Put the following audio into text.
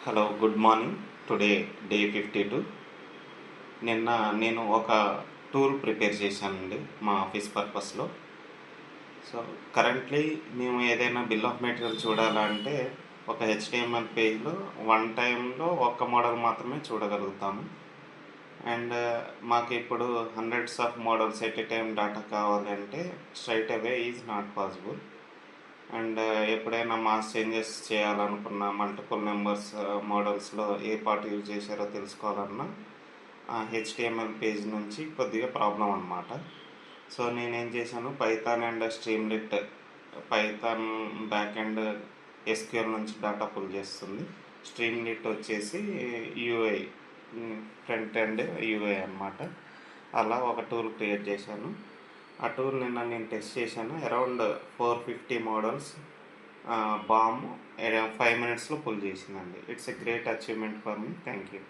Hello, good morning. Today day 52. నిన్న నేను ఒక టూల్ ప్రిపేర్ చేశానండి మా ఆఫీస్ పర్పస్లో. సో కరెంట్లీ మేము ఏదైనా బిల్ ఆఫ్ మెటీరియల్ చూడాలంటే ఒక హెచ్టిఎంఎల్ పేజ్లో వన్ టైంలో ఒక్క మోడల్ మాత్రమే చూడగలుగుతాము. అండ్ మాకు ఇప్పుడు hundreds of models at a time data కావాలి అంటే straight away is not possible. And ఎప్పుడైనా మాస్ చేంజెస్ చేయాలనుకున్న మల్టిపుల్ నెంబర్స్ మోడల్స్లో ఏ పార్ట్ యూజ్ చేశారో తెలుసుకోవాలన్నా హెచ్టిఎంఎల్ పేజ్ నుంచి కొద్దిగా ప్రాబ్లం అనమాట. సో నేనేం చేశాను, Python and స్ట్రీమ్లిట్, Python back and SQL నుంచి డేటా పుల్ చేస్తుంది. స్ట్రీమ్లిట్ వచ్చేసి యూఐ, ఫ్రంట్ అండ్ యూఐ అన్నమాట. అలా ఒక టూల్ క్రియేట్ చేశాను. ఆ టూల్ నిన్న నేను టెస్ట్ చేశాను. అరౌండ్ 450 మోడల్స్ బామ్ 5 minutesలో పుల్ చేసిందండి. It's a great achievement for me. Thank you.